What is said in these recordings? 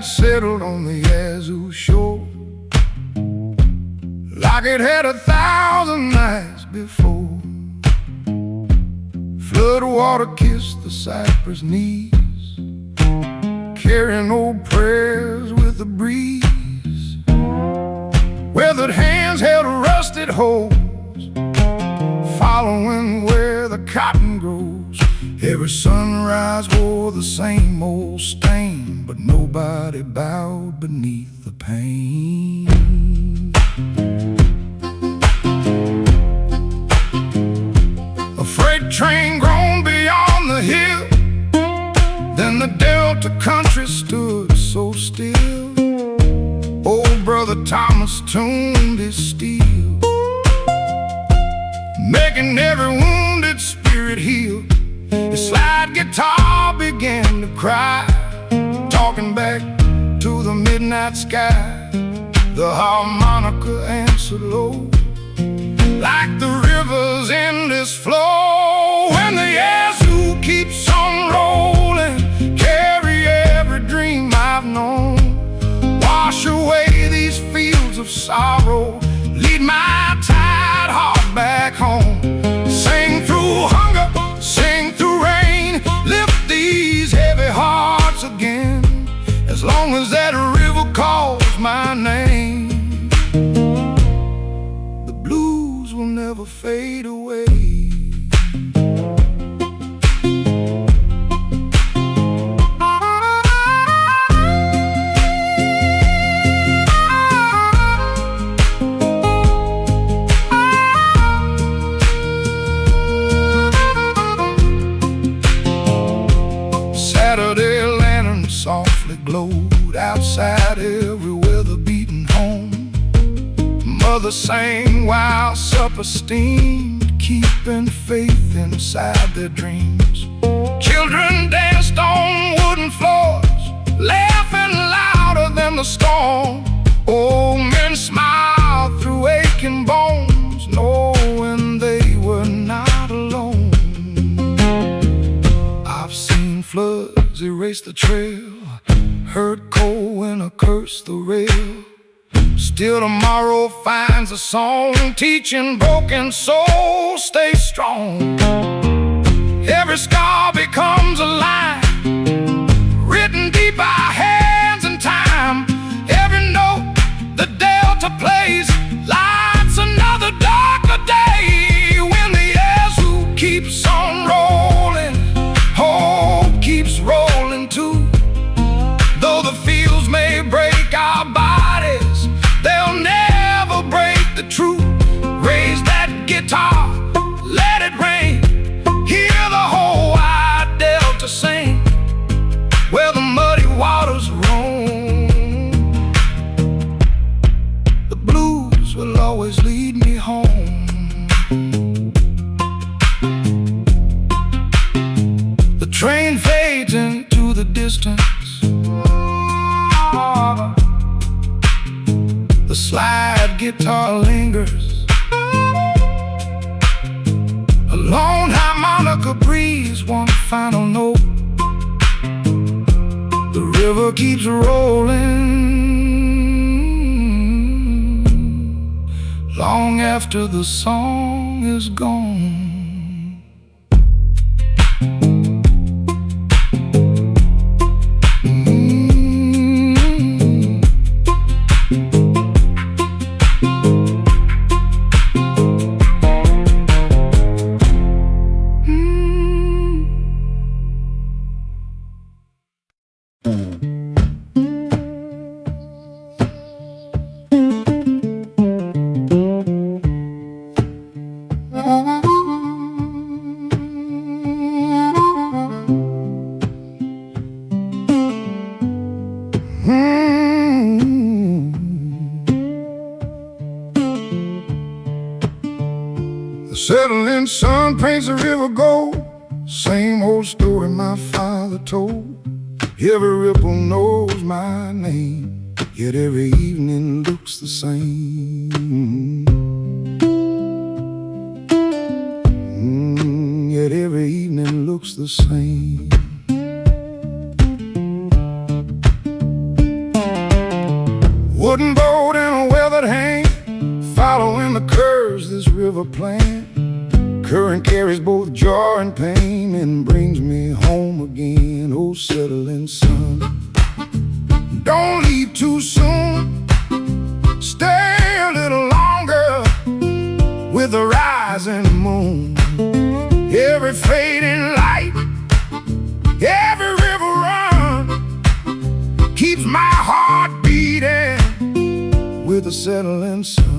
got settled on the Yazoo shore, like it had 1,000 nights before. Flood water kissed the cypress knees, carrying old prayers with the breeze. Weathered hands held rusted hoes, following where the cotton grows. Every sunrise wore the same old stain, but nobody bowed beneath the pain. A freight train groaned beyond the hill, then the Delta country stood so still. Old brother Thomas tuned his steel, making every wounded spirit heal. His slide guitar began to cry, talking back to the midnight sky. The harmonica answered low, like the river's endless flow. When the Yazoo keeps on rolling, carry every dream I've known. Wash away these fields of sorrow, lead my tired heart back home. Sing through hunger, sing through rain, lift these heavy hearts again. As long as that river calls my name, the blues will never fade away. Saturday lanterns softly glowed outside every weather-beaten home. Mother sang while supper steamed, keeping faith inside their dreams. Children danced on wooden floors, laughing louder than the storm. Old men smiled through aching bones, knowing they were not alone. I've seen floods erase the trail, heard cold winter curse the rail. Still tomorrow finds a song, teaching broken souls stay strong. Every scar becomes a line, written deep by hands and time. Every note the Delta plays lights another darker day. When the Yazoo keeps on rolling, hope keeps rolling too. Though the fields may break our bodies, they'll never break the truth. Raise that guitar, let it rain, hear the whole wide Delta sing, where the muddy waters roam. The blues will always lead me home. The train fades into the distance, the slide guitar lingers, a lone harmonica breeze one final note. The river keeps rolling, long after the song is gone. The settling sun paints the river gold, same old story my father told. Every ripple knows my name, yet every evening looks the same. Yet every evening looks the same. river playing. Current carries both joy and pain and brings me home again. Oh, settling sun, don't leave too soon. Stay a little longer with the rising moon. Every fading light, every river run keeps my heart beating with the settling sun.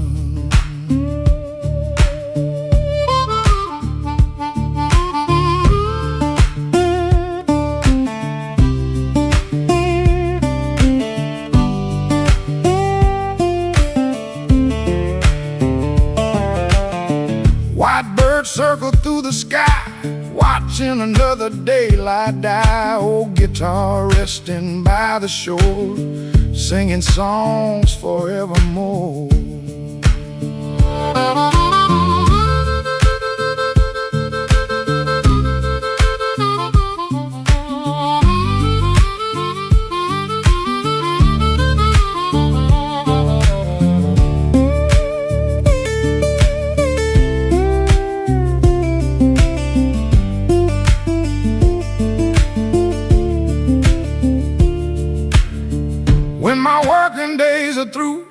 White birds circle through the sky, watching another daylight die. Old guitar resting by the shore, singing songs forevermore. When my working days are through,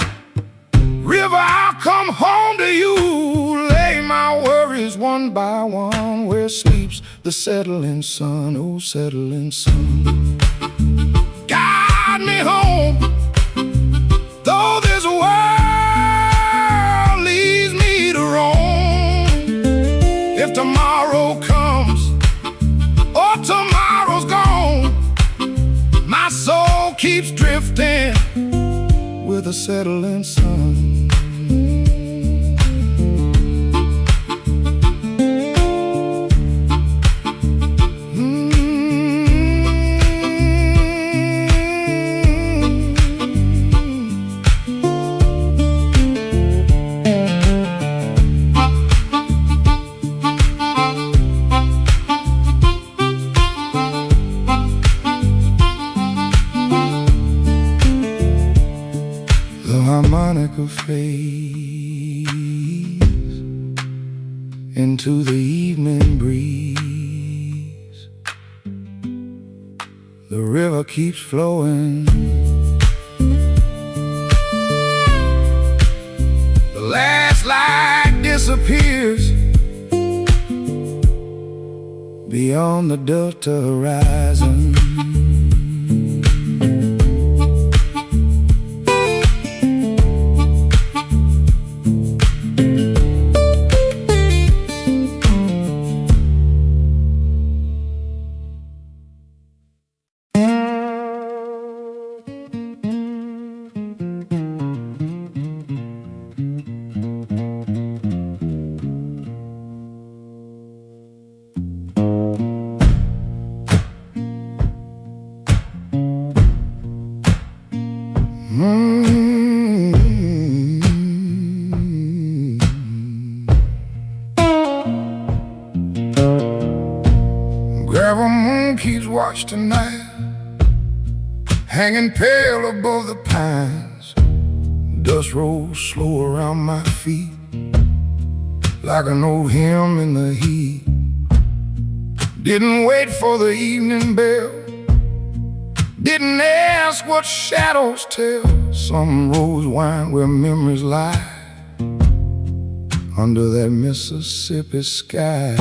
river, I'll come home to you. Lay my worries one by one where sleeps the settling sun. Oh, settling sun, guide me home, though this world leaves me to roam. If tomorrow comes or tomorrow's gone, my soul keeps drifting with the settling sun. The harmonica fades into the evening breeze. The river keeps flowing. The last light disappears beyond the delta horizon. Gravel moon keeps watch tonight, hanging pale above the pines. Dust rolls slow around my feet, like an old hymn in the heat. Didn't wait for the evening bell, didn't ask what shadows tell. Some roads wind where memories lie, under that Mississippi sky.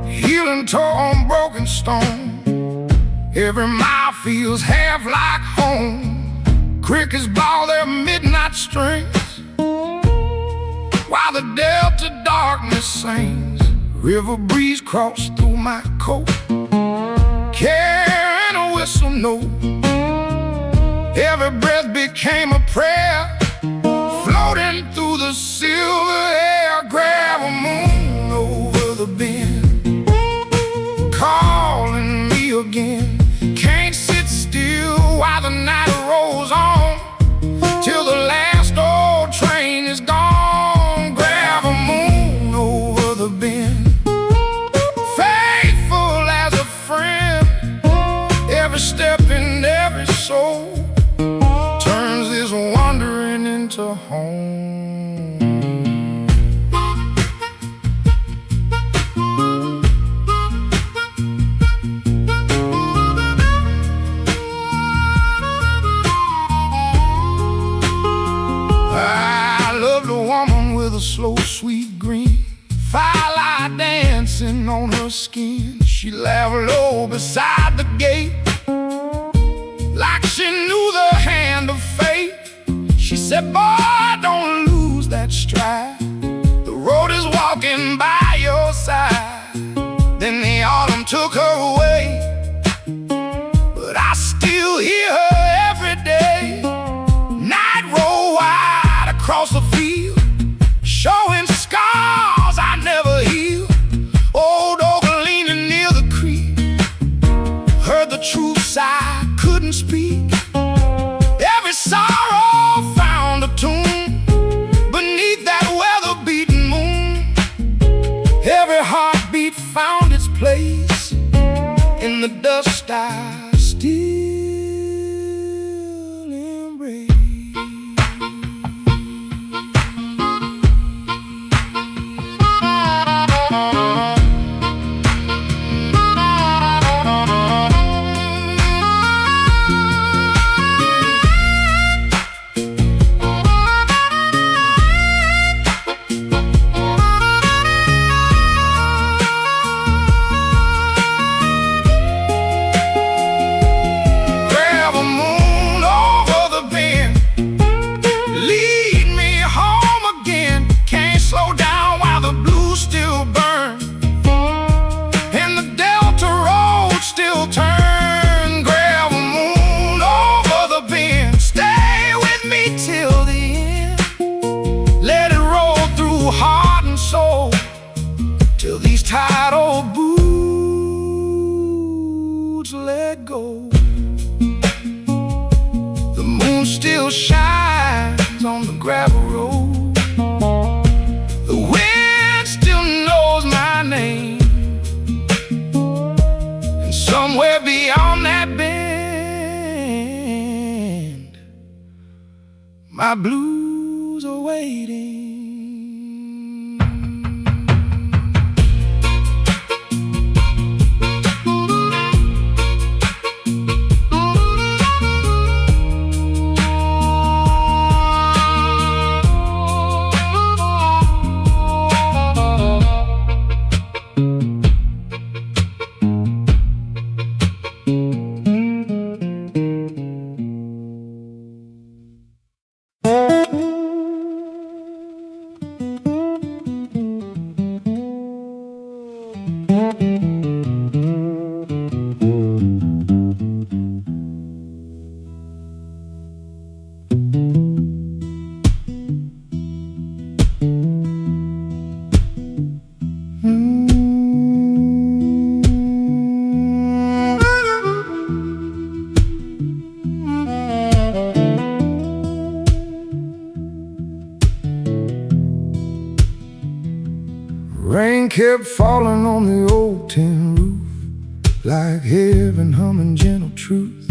Healing torn, broken stone, every mile feels half like home. Crickets blow their midnight strings, while the delta darkness sings. River breeze crossed through my coat, carrying a whistle note. Every breath became a prayer, floating through the silver air. Grab a moon over the bend, calling me again. Can't sit still while the night rolls on, till the last old train is gone. Grab a moon over the step and every soul turns this wandering into home. I loved a woman with a slow, sweet grin, firelight dancing on her skin. She laughed low beside the gate, like she knew the hand of fate. She said, boy, don't lose that stride. The road is walking by your side. Then the autumn took her away, but I still hear her every day. Night roll wide across the field, showing scars I never healed. Old oak leaning near the creek, heard the truth sigh, couldn't speak. Every sorrow found a tune beneath that weather-beaten moon. Every heartbeat found its place in the dust I still embrace. Till these tired old boots let go. The moon still shines on the gravel road. The wind still knows my name, and somewhere beyond that bend, my blues are waiting. Rain kept falling on the old tin roof, like heaven humming gentle truth.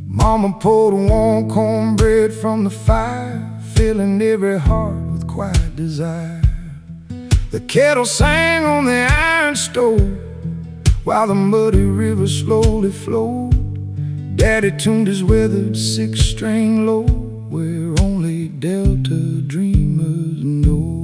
Mama poured warm cornbread from the fire, filling every heart with quiet desire. The kettle sang on the iron stove, while the muddy river slowly flowed. Daddy tuned his weathered six-string low, where only Delta dreamers know.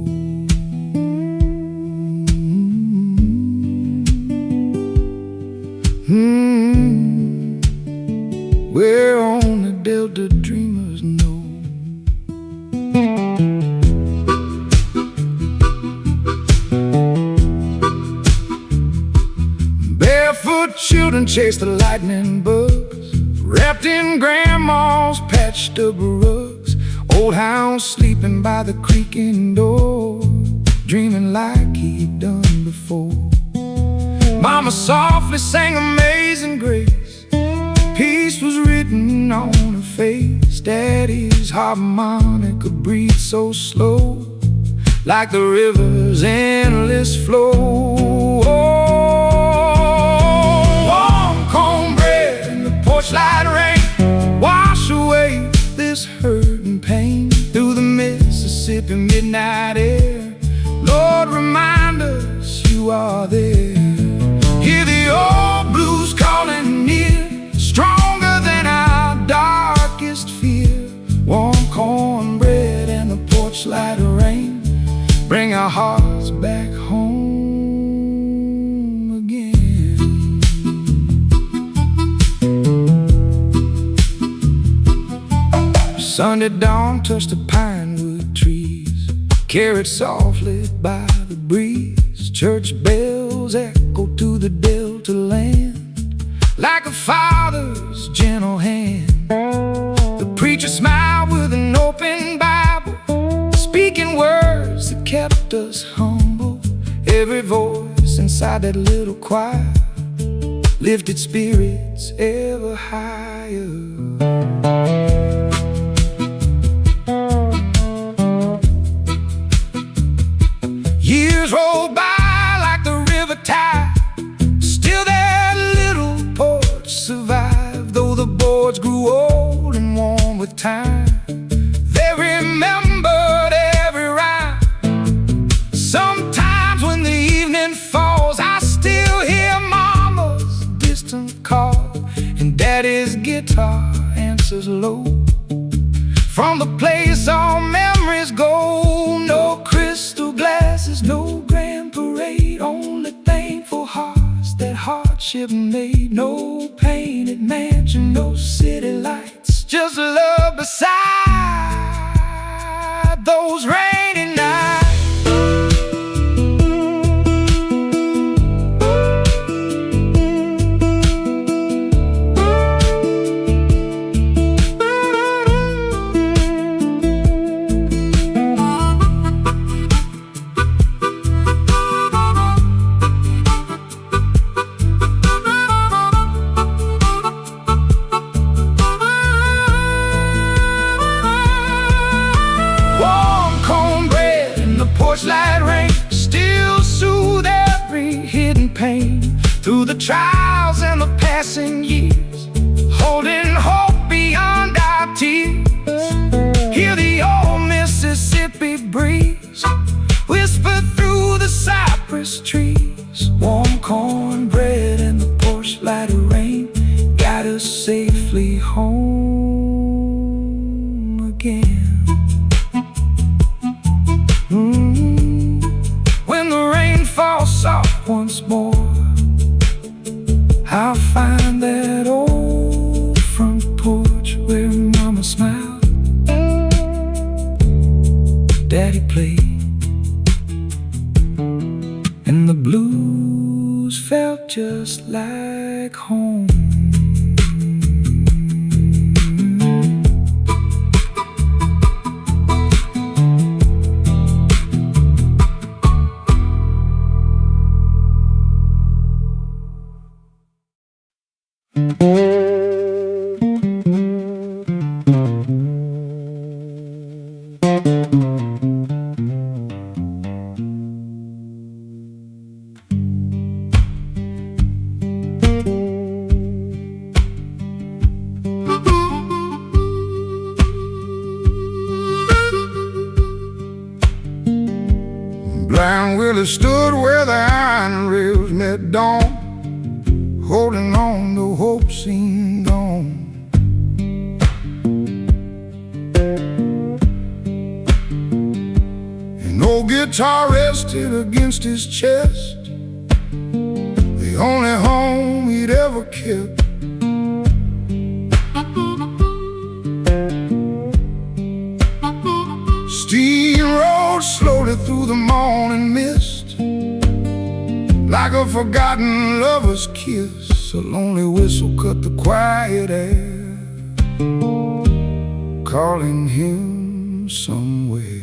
Where only Delta dreamers know. Barefoot children chase the lightning bugs, wrapped in grandma's patched up rugs. Old hounds sleeping by the creaking door, dreaming like he'd done before. Mama softly sang Amazing Grace, peace was written on her face. Daddy's harmonica breathed so slow, like the river's endless flow. Oh, warm cornbread in the are there. Hear the old blues calling near, stronger than our darkest fear. Warm cornbread and the porch light rain bring our hearts back home again. Sunday dawn touched the pine wood trees, carried softly by the breeze. Church bells echo to the Delta land like a father's gentle hand. The preacher smiled with an open Bible, speaking words that kept us humble. Every voice inside that little choir lifted spirits ever higher. Years roll by like the river tide, still that little porch survived. Though the boards grew old and worn with time, they remembered every rhyme. Sometimes when the evening falls, I still hear Mama's distant call, and Daddy's guitar answers low. From the place all memories go, no crystal glasses, no grand parade, only thankful hearts that hardship made. No painted mansion, no city lights, just love beside those rainy nights. Light rain still soothe every hidden pain. Through the trials and the passing years, holding hope beyond our tears. Hear the old Mississippi breeze whisper through the cypress trees. Warm cornbread and the porch light rain guide us safely home again. When the rain falls soft once more, I'll find that old front porch where Mama smiled, Daddy played, and the blues felt just like home. Blind Willie stood where the iron rails met dawn, holding on to hope seemed gone. An old guitar rested against his chest, the only home he'd ever kept. Steam rode slowly through the morning mist, like a forgotten lover's kiss. A lonely whistle cut the quiet air, calling him somewhere.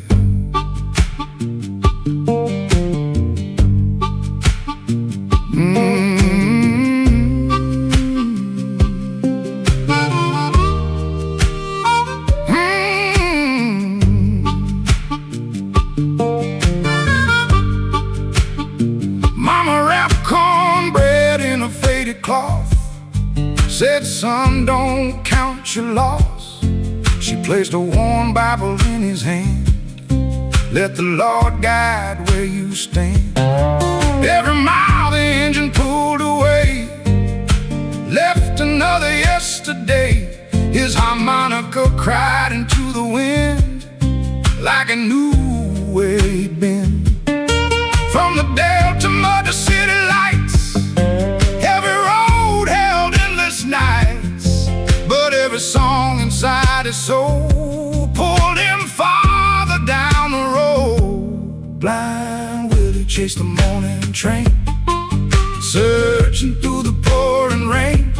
Cloth said, son, don't count your loss. She placed a worn Bible in his hand. Let the Lord guide where you stand. Every mile engine pulled away, left another yesterday. His harmonica cried into the wind like it knew where he'd been. From the Delta mud to city lights, every road held endless nights. But every song inside his soul pulled him farther down the road. Blind Willie chased the morning train, searching through the pouring rain.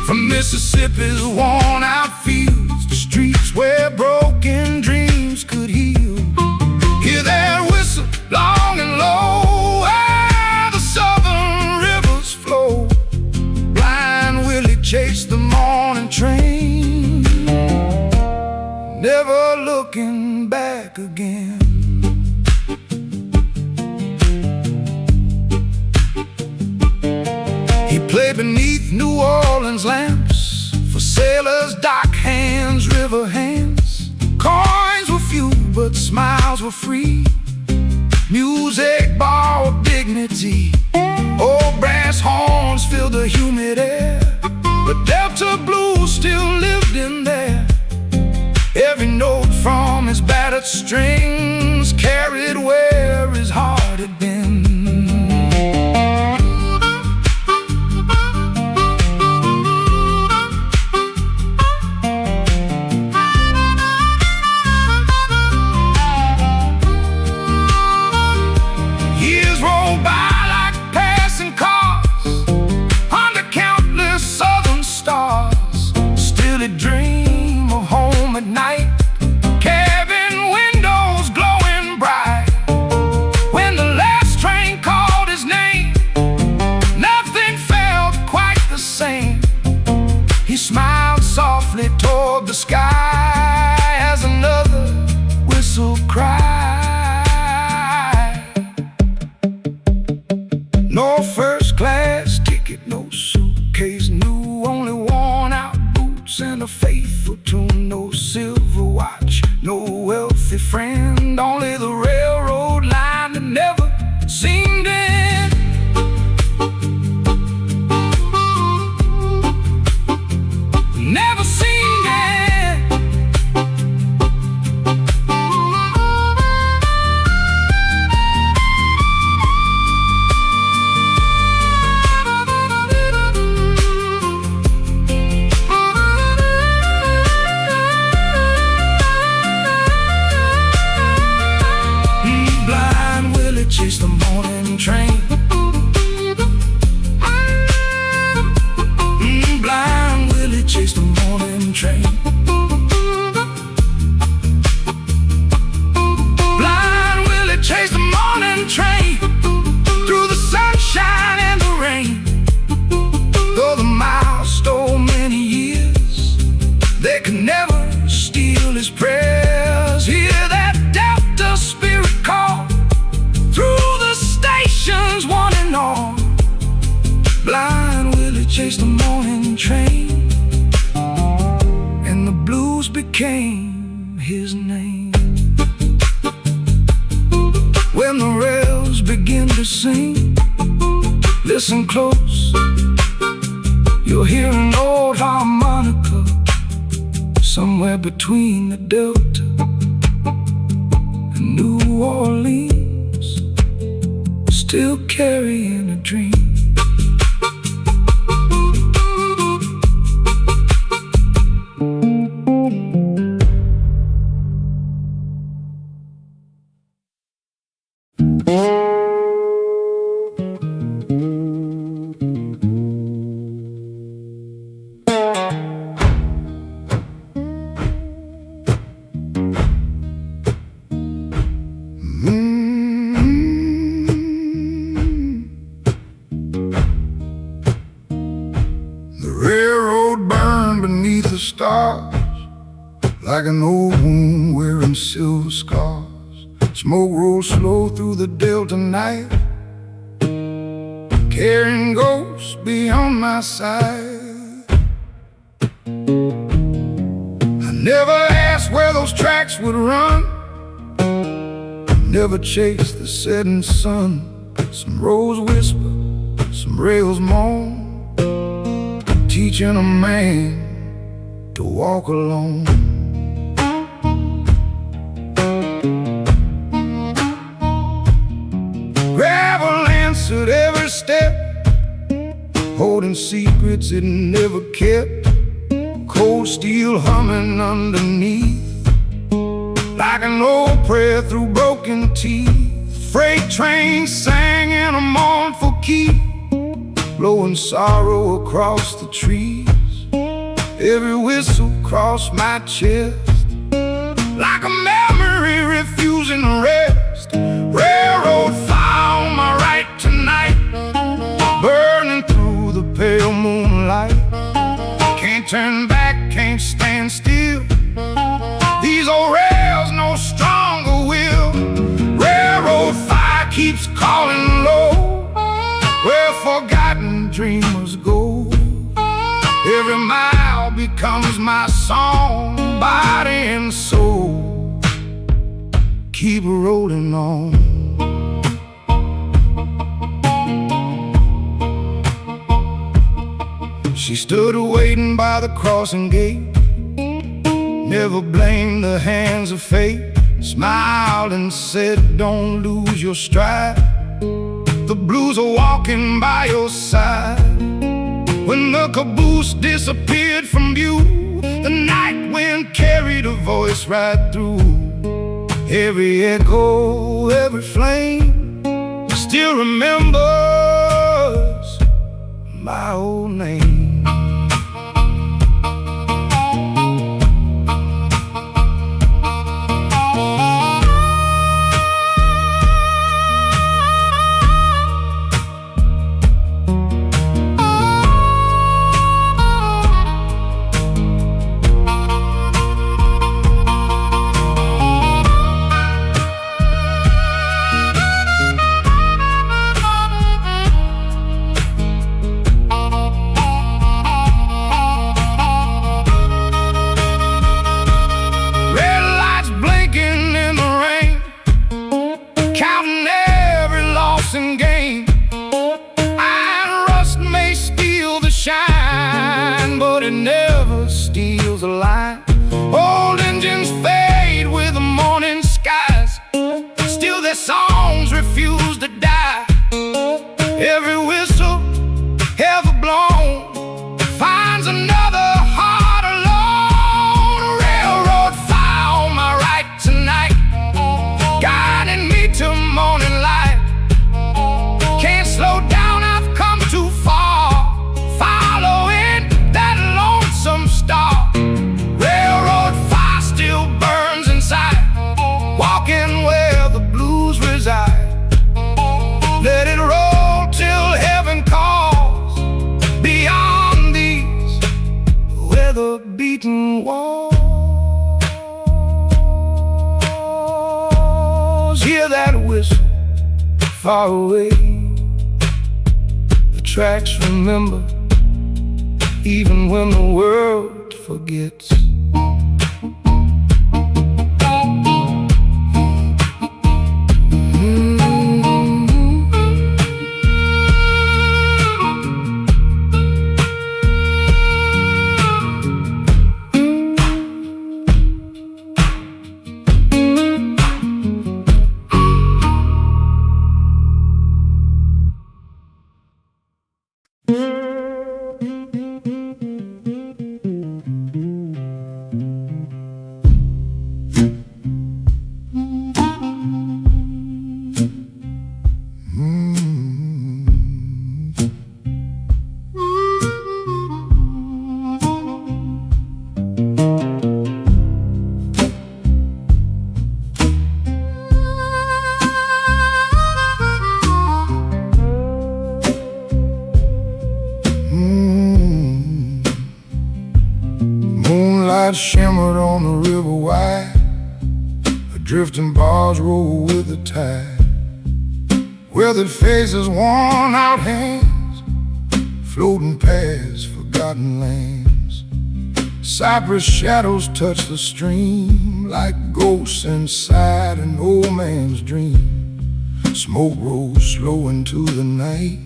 From Mississippi's worn-out fields to streets where broken dreams could heal. Hear their whistle long and low, where the southern rivers flow. Blind Willie chased the morning train, never looking back again. He played beneath New Orleans lamps for sailors' dock hands, river hands. Coins were few, but smiles were free. Music borrowed dignity. Old brass horns filled the humid air, but Delta blues still lived in there. Every note from his battered strings carried where his heart had been. Dream of home at night, cabin windows glowing bright. When the last train called his name, nothing felt quite the same. He smiled softly toward the sky as another whistle cried. No first class ticket, no suitcase new, only worn out and a faithful tune. No silver watch, no wealthy friend, only the railroad line that never seemed to end. Never seemed to end. Chase the morning train. Blind Willie chased the morning train. Blind Willie chased the morning train through the sunshine and the rain. Though the miles stole many years, they could never steal his prayers. Hear that Delta spirit call through the stations, one and all. Blind Willie chased the morning train, and the blues became his name. When the rails begin to sing, listen close, you'll hear an old harmonica somewhere between the Delta and New Orleans, still carrying a dream. The stars, like an old wound wearing silver scars. Smoke rolls slow through the Delta night, carrying ghosts beyond my sight. I never asked where those tracks would run, never chased the setting sun. Some rose whisper, some rails moan, teaching a man to walk alone. Gravel answered every step, holding secrets it never kept. Cold steel humming underneath, like an old prayer through broken teeth. Freight trains sang in a mournful key, blowing sorrow across the trees. Every whistle crossed my chest, like a memory refusing to rest. Railroad found my right tonight, burning through the pale moonlight. Can't turn back, can't stand still. These old rails no stronger will. Railroad fire keeps calling low, where forgotten dreamers go. Every mile becomes my song, body and soul keep rolling on. She stood waiting by the crossing gate, never blamed the hands of fate. Smiled and said, don't lose your stride, the blues are walking by your side. When the caboose disappeared from view, the night wind carried a voice right through. Every echo, every flame still remembers my old name. Game. Iron rust may steal the shine, but it never steals a line. Old engines fade with the morning skies, still their songs refuse to die. Every whistle ever blown finds another heart alone. Railroad found my right tonight, guiding me to morning light. Slow down, I've come too far, following that lonesome star. Railroad fire still burns inside, walking where the blues reside. Let it roll till heaven calls, beyond these weather-beaten walls. Hear that whistle far away, tracks remember, even when the world forgets. Moonlight shimmered on the river wide, a drifting barge rolled with the tide. Weathered faces, worn out hands, floating past forgotten lands. Cypress shadows touch the stream like ghosts inside an old man's dream. Smoke rose slow into the night,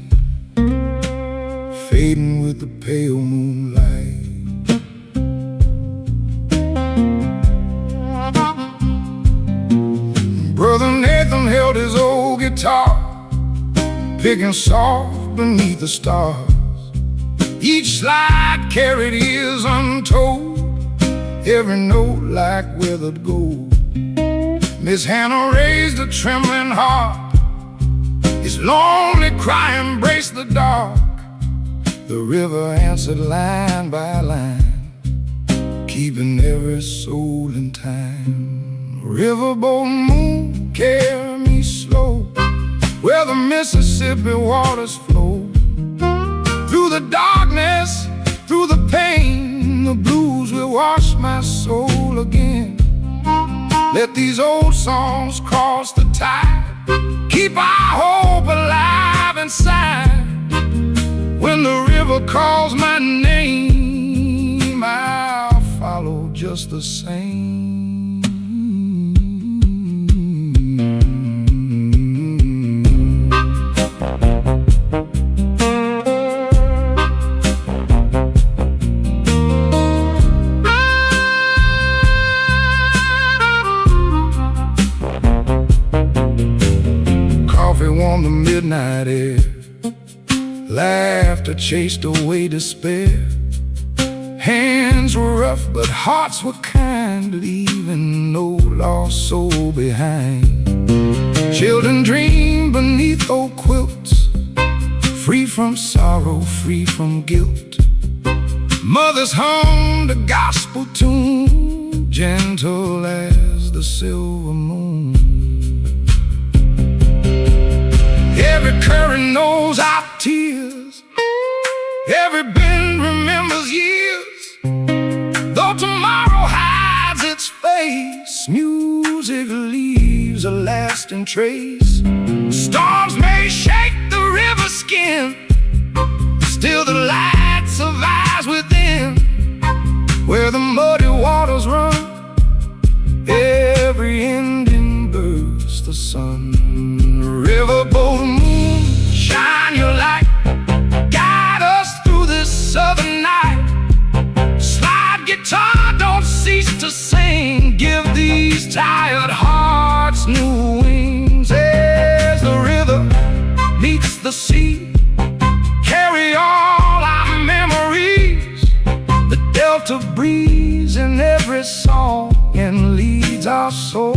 fading with the pale moonlight. Brother Nathan held his old guitar, picking soft beneath the stars. Each slide carried years untold, every note like weathered gold. Miss Hannah raised a trembling heart, his lonely cry embraced the dark. The river answered line by line, keeping every soul in time. Riverboat moon, carry me slow, where the Mississippi waters flow. Through the darkness, through the pain, the blues will wash my soul again. Let these old songs cross the tide, keep our hope alive inside. When the river calls my name, I'll follow just the same. Coffee warmed the midnight air, laughter chased away despair. Hands were rough, but hearts were kind, leaving no lost soul behind. Children dreamed beneath old quilts, free from sorrow, free from guilt. Mothers hummed a gospel tune, gentle as the silver moon. Every current knows our tears, every bend remembers years. Though tomorrow hides its face, music leaves a lasting trace. Storms may shake the river skin, still the light survives within. Where the muddy waters run, every ending bursts the sun. Riverboat moon, shine your light, guide us through this southern night. Slide guitar, don't cease to sing, give these tired hearts new wings. As the river meets the sea, carry all our memories. The delta breeze in every song and leads our souls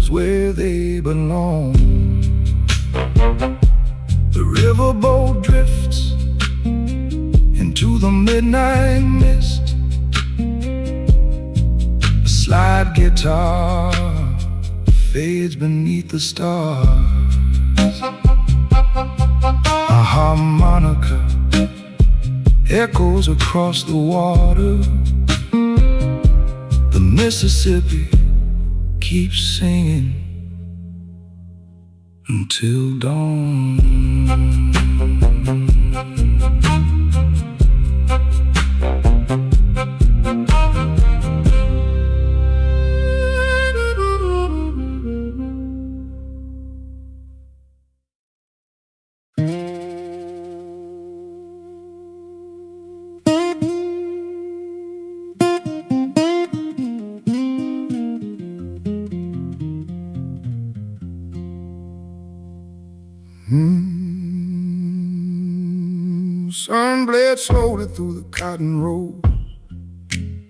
where they belong. The riverboat drifts into the midnight mist. A slide guitar fades beneath the stars. A harmonica echoes across the water. The Mississippi keeps singing until dawn. Sun bled slowly through the cotton rows,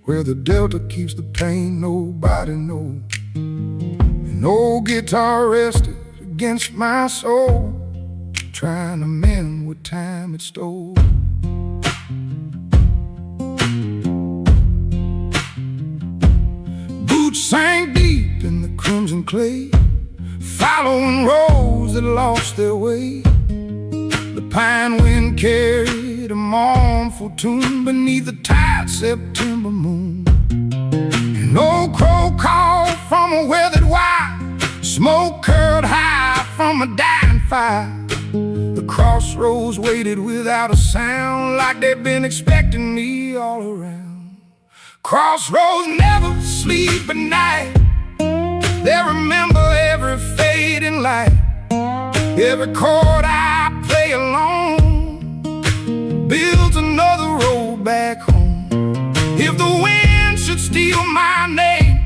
where the delta keeps the pain nobody knows. An old guitar rested against my soul, trying to mend what time it stole. Boots sank deep in the crimson clay, following roads that lost their way. The pine wind carried a mournful tune beneath the tired September moon. An old crow called from a weathered wire, smoke curled high from a dying fire. The crossroads waited without a sound, like they'd been expecting me all around. Crossroads never sleep at night, they remember every fading light. Every chord I play alone builds another road back home. If the wind should steal my name,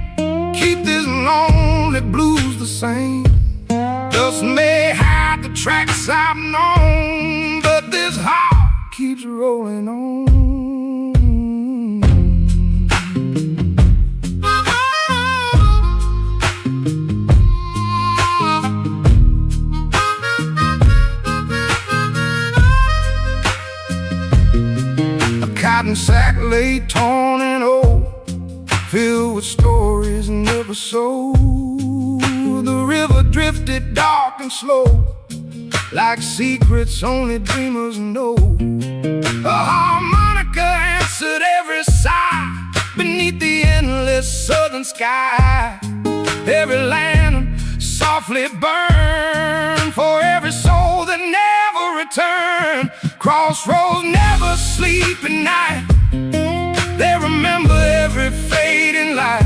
keep this lonely blues the same. Dust may hide the tracks I've known, but this heart keeps rolling on. Cotton sack lay torn and old, filled with stories never sold. The river drifted dark and slow, like secrets only dreamers know. A harmonica answered every sigh beneath the endless southern sky. Every lantern softly burned for every soul that never returned. Crossroads never sleep at night. They remember every fading light,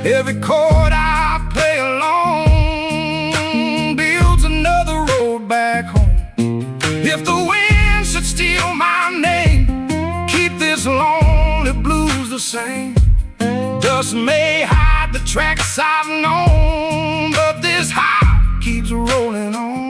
every chord I play alone builds another road back home. If the wind should steal my name, keep this lonely blues the same. Dust may hide the tracks I've known, but this heart keeps rolling on.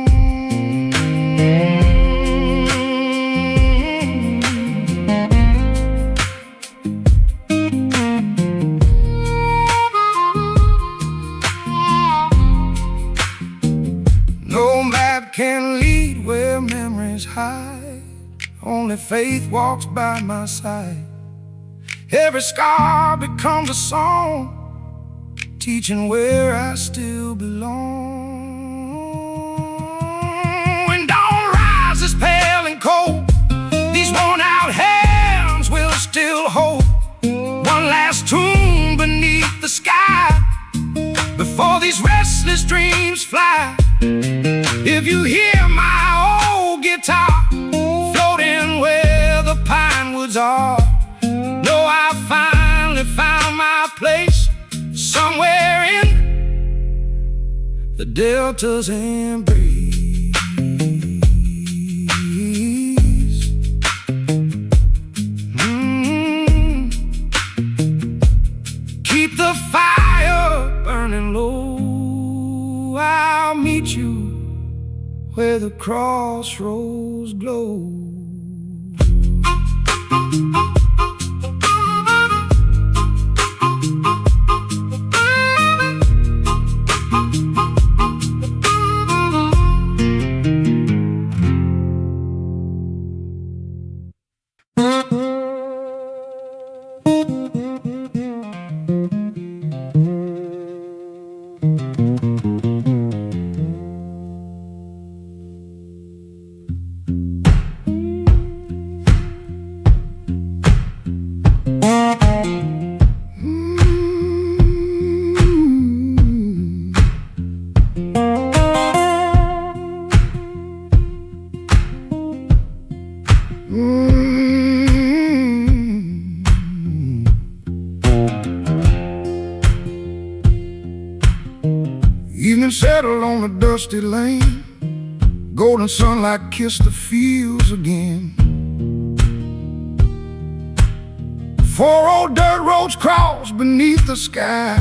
Can lead where memories hide. Only faith walks by my side. Every scar becomes a song, teaching where I still belong. When dawn rises pale and cold, these worn out hands will still hold one last tune beneath the sky before these restless dreams fly. If you hear my old guitar floating where the pine woods are, know I finally found my place somewhere in the Delta's embrace. Keep the fire burning low. I'll meet you where the crossroads glow. Evening settled on the dusty lane. Golden sunlight kissed the fields again. 4 old dirt roads crossed beneath the sky,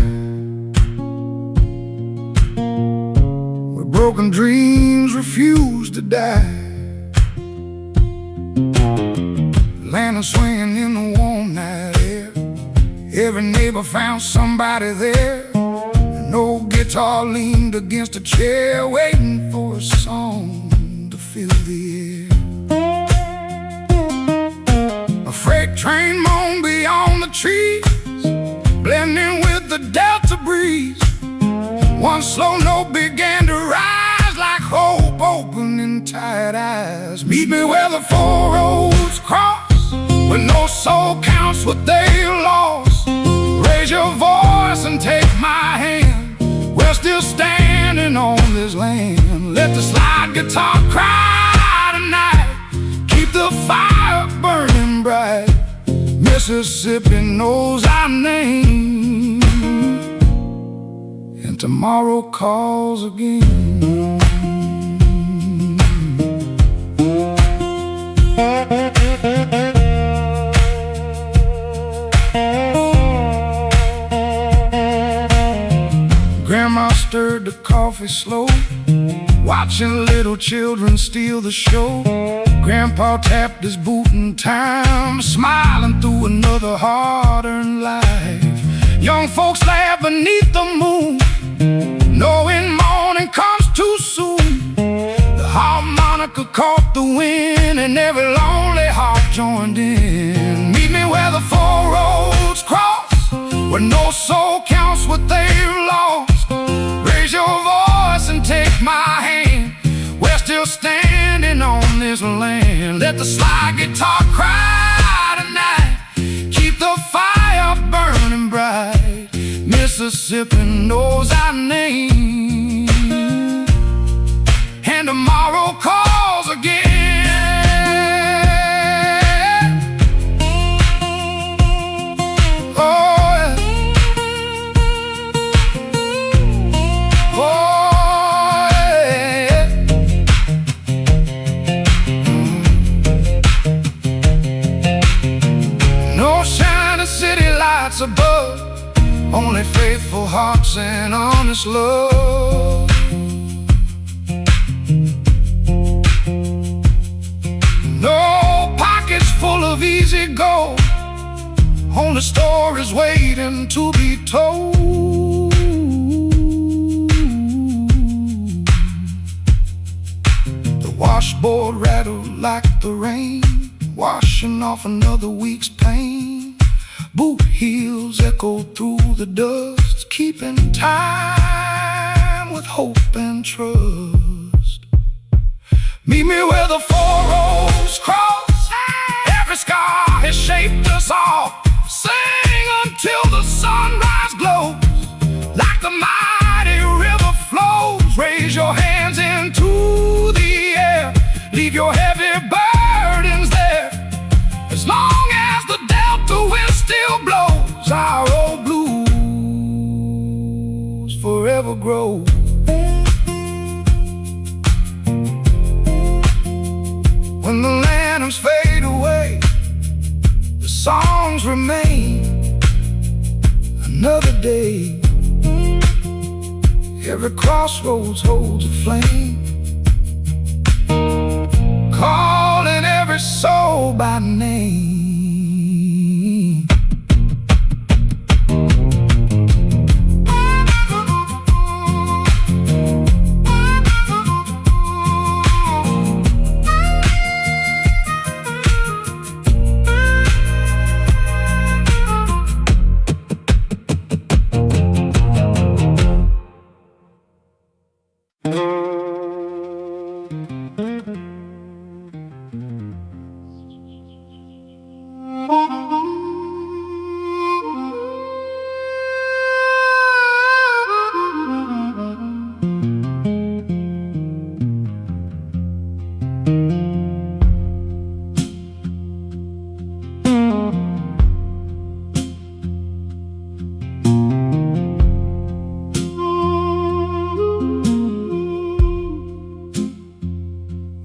where broken dreams refused to die. Lantern swinging in the warm night air, every neighbor found somebody there. An old guitar leaned against a chair, waiting for a song to fill the air. A freight train moaned beyond the trees, blending with the Delta breeze. One slow note began to rise, like hope opening tired eyes. Meet me where the 4 roads cross, where no soul counts what they lost. Raise your voice and take my hand, we're still standing on this land. Let the slide guitar cry tonight, keep the fire burning bright. Mississippi knows our name, and tomorrow calls again. Grandma stirred the coffee slow, watching little children steal the show. Grandpa tapped his boot in time, smiling through another hard-earned life. Young folks laugh beneath the moon, knowing morning comes too soon. The harmonica caught the wind, and every lonely heart joined in. Meet me where the four roads cross, where no soul counts what they've lost. Raise your voice and take my hand, we're still standing on this land. Let the slide guitar cry tonight, keep the fire burning bright. Mississippi knows our name, and tomorrow calls again. Above, only faithful hearts and honest love. No pockets full of easy gold, only stories waiting to be told. The washboard rattled like the rain, washing off another week's pain. Boot heels echoed through the dust, keeping time with hope and trust. Meet me where the four roads cross, every scar has shaped us all. Sing until the sunrise glows, like the mighty river flows. Raise your hands into the air, leave your heavy burdens there. As long as the delta wind still blows, our old blues forever grow. When the lanterns fade away, the songs remain. Another day, every crossroads holds a flame, calling every soul by name.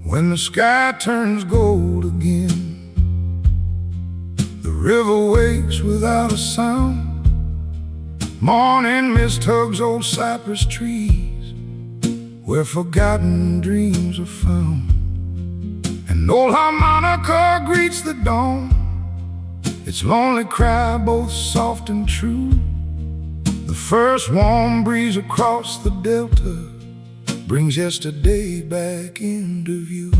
When the sky turns gold again, the river wakes without a sound. Morning mist hugs old cypress trees, where forgotten dreams are found. An old harmonica greets the dawn, its lonely cry both soft and true. The first warm breeze across the delta brings yesterday back into view.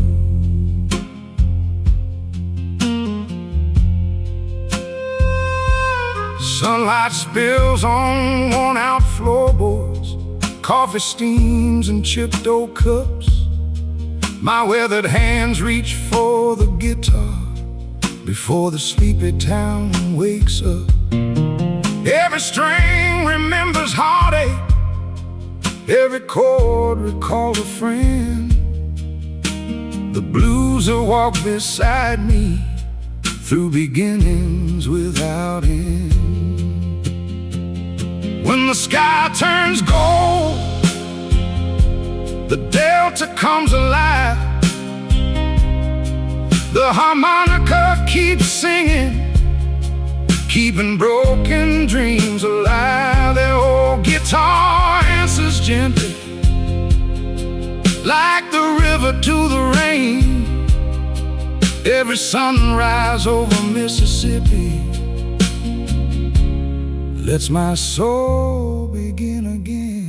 Sunlight spills on worn-out floorboards, coffee steams in chipped old cups. My weathered hands reach for the guitar before the sleepy town wakes up. Every string remembers heartache, every chord recalls a friend. The blues will walk beside me through beginnings without end. When the sky turns gold, the delta comes alive. The harmonica keeps singing, keeping broken dreams alive. Their old guitar answers gently, like the river to the rain. Every sunrise over Mississippi lets my soul begin again.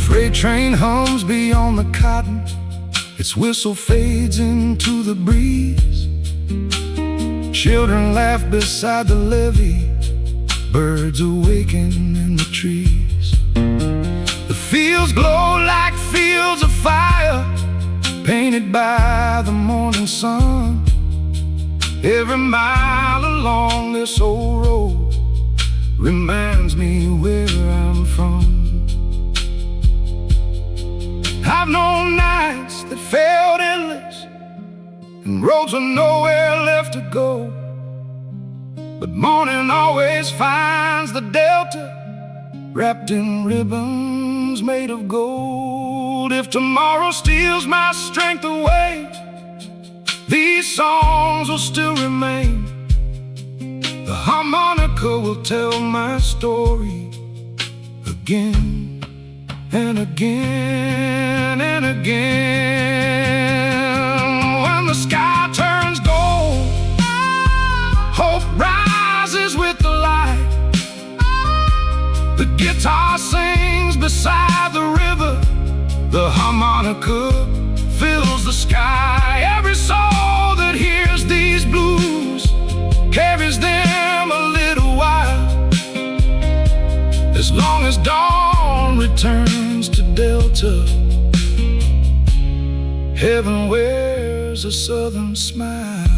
Freight train hums beyond the cotton, its whistle fades into the breeze. Children laugh beside the levee, birds awaken in the trees. The fields glow like fields of fire, painted by the morning sun. Every mile along this old road reminds me where I'm from. I've known nights that felt endless and roads with nowhere left to go, but morning always finds the Delta wrapped in ribbons made of gold. If tomorrow steals my strength away, these songs will still remain. The harmonica will tell my story again and again and again. When the sky turns gold, hope rises with the light. The guitar sings beside the river, the harmonica fills the sky. Every soul that hears these blues carries them a little while. As long as dawn returns to Delta, heaven wears a southern smile.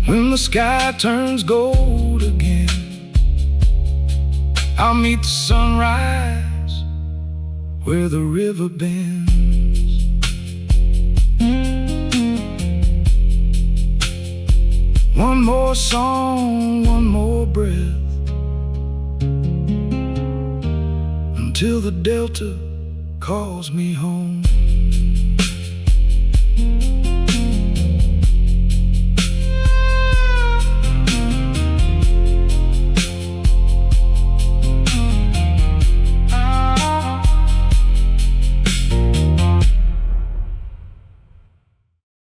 When the sky turns gold again, I'll meet the sunrise where the river bends. One more song, one more breath, until the Delta calls me home.